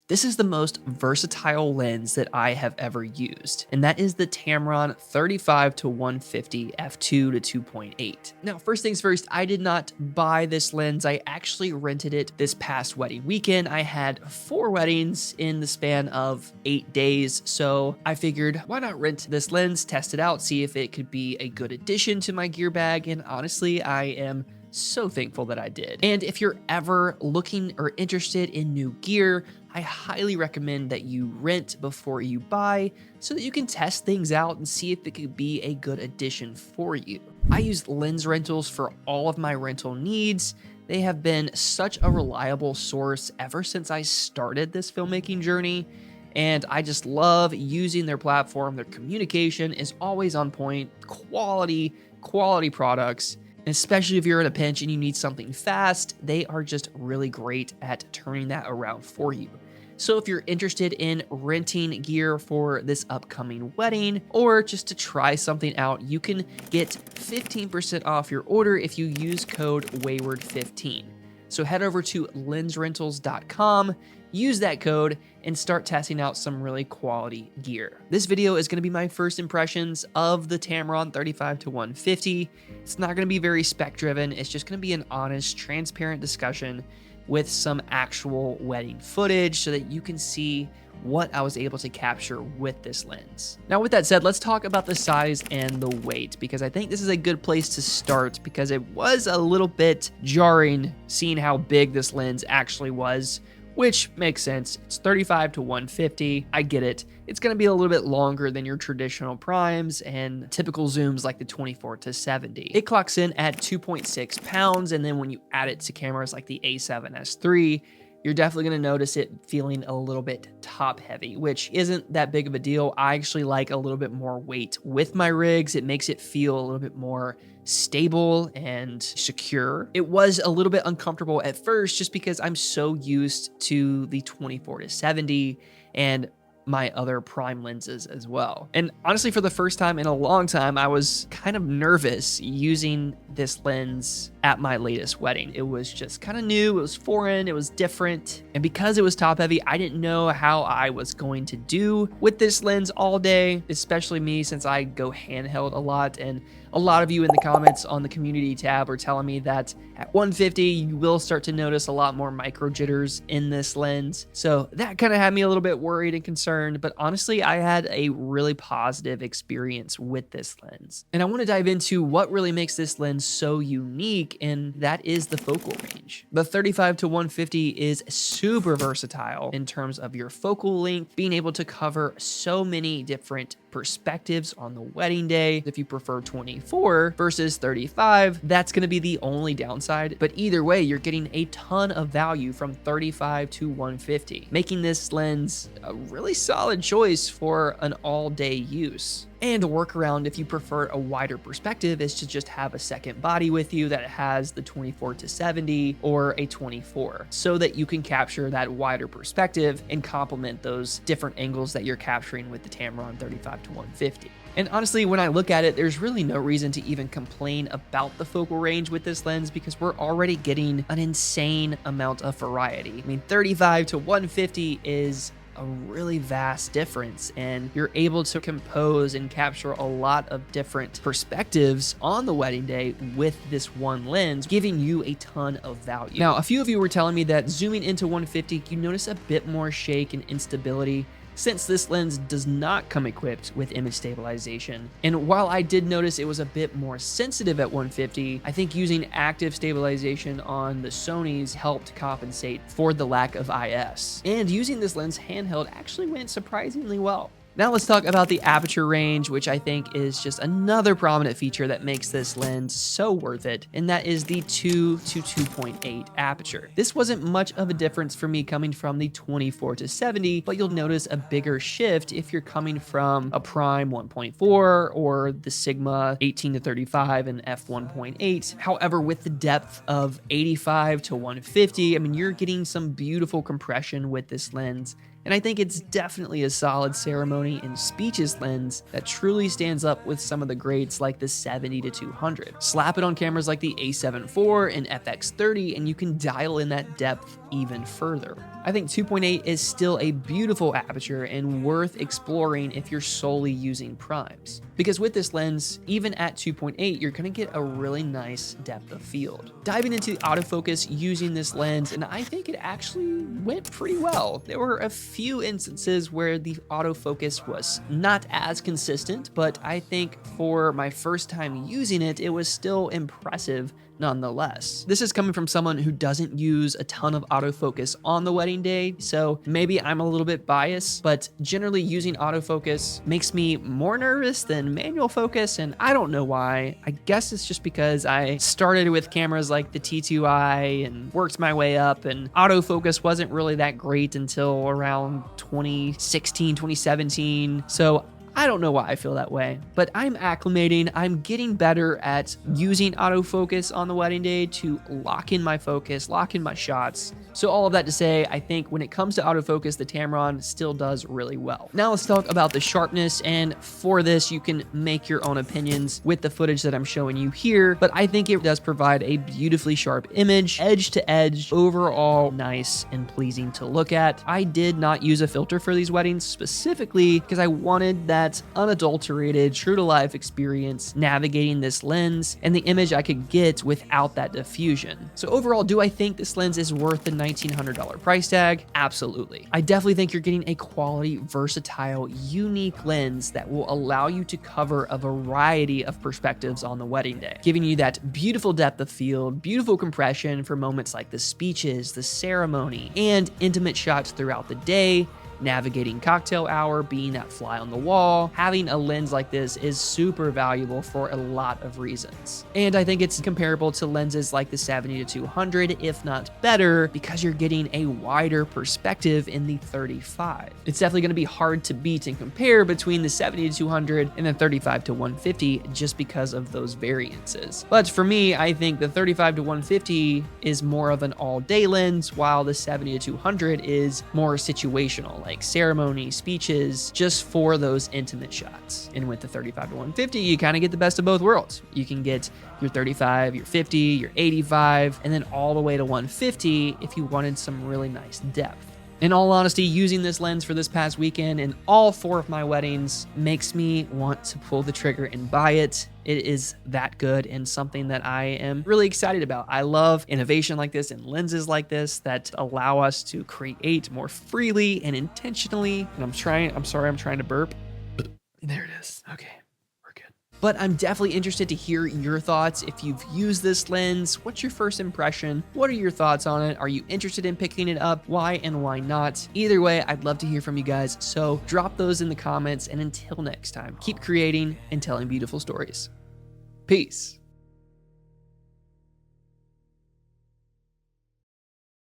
This is the most versatile lens that I have ever used, and that is the Tamron 35-150 f2 to 2.8. Now, first things first, I did not buy this lens. I actually rented it this past wedding weekend. I had 4 weddings in the span of 8 days, so I figured, why not rent this lens, test it out, see if it could be a good addition to my gear bag, and honestly, I am so thankful that I did. And if you're ever looking or interested in new gear, I highly recommend that you rent before you buy so that you can test things out and see if it could be a good addition for you. I use LensRentals for all of my rental needs. They have been such a reliable source ever since I started this filmmaking journey, and I just love using their platform. Their communication is always on point, quality products. Especially if you're in a pinch and you need something fast, they are just really great at turning that around for you. So if you're interested in renting gear for this upcoming wedding or just to try something out, you can get 15% off your order if you use code WAYWARD15. So head over to LensRentals.com, use that code, and start testing out some really quality gear. This video is going to be my first impressions of the Tamron 35-150. It's not going to be very spec driven. It's just going to be an honest, transparent discussion with some actual wedding footage so that you can see what I was able to capture with this lens. Now, with that said, let's talk about the size and the weight, because I think this is a good place to start because it was a little bit jarring seeing how big this lens actually was, which makes sense. It's 35-150. I get it. It's going to be a little bit longer than your traditional primes and typical zooms like the 24-70. It clocks in at 2.6 pounds, and then when you add it to cameras like the A7S III, you're definitely going to notice it feeling a little bit top heavy, which isn't that big of a deal. I actually like a little bit more weight with my rigs. It makes it feel a little bit more stable and secure. It was a little bit uncomfortable at first just because I'm so used to the 24-70 and my other prime lenses as well. And honestly, for the first time in a long time, I was kind of nervous using this lens at my latest wedding. It was just kind of new, it was foreign, it was different. And because it was top heavy, I didn't know how I was going to do with this lens all day, especially me since I go handheld a lot. And a lot of you in the comments on the community tab are telling me that at 150, you will start to notice a lot more micro jitters in this lens. So that kind of had me a little bit worried and concerned, but honestly, I had a really positive experience with this lens. And I want to dive into what really makes this lens so unique, and that is the focal range. The 35-150 is super versatile in terms of your focal length, being able to cover so many different perspectives on the wedding day. If you prefer 24 versus 35, that's going to be the only downside. But either way, you're getting a ton of value from 35-150, making this lens a really solid choice for an all-day use. And a workaround if you prefer a wider perspective is to just have a second body with you that has the 24-70 or a 24 so that you can capture that wider perspective and complement those different angles that you're capturing with the Tamron 35-150. And honestly, when I look at it, there's really no reason to even complain about the focal range with this lens because we're already getting an insane amount of variety. I mean, 35-150 is a really vast difference, and you're able to compose and capture a lot of different perspectives on the wedding day with this one lens, giving you a ton of value. Now, a few of you were telling me that zooming into 150, you notice a bit more shake and instability since this lens does not come equipped with image stabilization. And while I did notice it was a bit more sensitive at 150, I think using active stabilization on the Sonys helped compensate for the lack of IS. And using this lens handheld actually went surprisingly well. Now let's talk about the aperture range, which I think is just another prominent feature that makes this lens so worth it, and that is the 2-2.8 aperture. This wasn't much of a difference for me coming from the 24-70, but you'll notice a bigger shift if you're coming from a prime 1.4 or the Sigma 18-35 and f1.8. However, with the depth of 85-150, I mean, you're getting some beautiful compression with this lens. And I think it's definitely a solid ceremony and speeches lens that truly stands up with some of the greats like the 70-200. Slap it on cameras like the A7 IV and FX30 and you can dial in that depth even further. I think 2.8 is still a beautiful aperture and worth exploring if you're solely using primes. Because with this lens, even at 2.8, you're gonna get a really nice depth of field. Diving into the autofocus using this lens, and I think it actually went pretty well. There were a few instances where the autofocus was not as consistent, but I think for my first time using it, it was still impressive nonetheless. This is coming from someone who doesn't use a ton of autofocus on the wedding day, so maybe I'm a little bit biased, but generally using autofocus makes me more nervous than manual focus, and I don't know why. I guess it's just because I started with cameras like the T2i and worked my way up, and autofocus wasn't really that great until around 2016, 2017, so I don't know why I feel that way, but I'm acclimating. I'm getting better at using autofocus on the wedding day to lock in my focus, lock in my shots. So all of that to say, I think when it comes to autofocus, the Tamron still does really well. Now let's talk about the sharpness, and for this, you can make your own opinions with the footage that I'm showing you here, but I think it does provide a beautifully sharp image, edge to edge, overall nice and pleasing to look at. I did not use a filter for these weddings specifically because I wanted that unadulterated, true to life experience navigating this lens and the image I could get without that diffusion. So overall, do I think this lens is worth the $1,900 price tag? Absolutely. I definitely think you're getting a quality, versatile, unique lens that will allow you to cover a variety of perspectives on the wedding day, giving you that beautiful depth of field, beautiful compression for moments like the speeches, the ceremony, and intimate shots throughout the day. Navigating cocktail hour, being that fly on the wall. Having a lens like this is super valuable for a lot of reasons. And I think it's comparable to lenses like the 70-200, if not better, because you're getting a wider perspective in the 35. It's definitely going to be hard to beat and compare between the 70-200 and the 35-150 just because of those variances. But for me, I think the 35-150 is more of an all-day lens, while the 70-200 is more situational, like ceremony, speeches, just for those intimate shots. And with the 35-150, you kind of get the best of both worlds. You can get your 35, your 50, your 85, and then all the way to 150 if you wanted some really nice depth. In all honesty, using this lens for this past weekend and all 4 of my weddings makes me want to pull the trigger and buy it. It is that good and something that I am really excited about. I love innovation like this and lenses like this that allow us to create more freely and intentionally. And I'm trying to burp. There it is. Okay. But I'm definitely interested to hear your thoughts. If you've used this lens, what's your first impression? What are your thoughts on it? Are you interested in picking it up? Why and why not? Either way, I'd love to hear from you guys. So drop those in the comments. And until next time, keep creating and telling beautiful stories. Peace.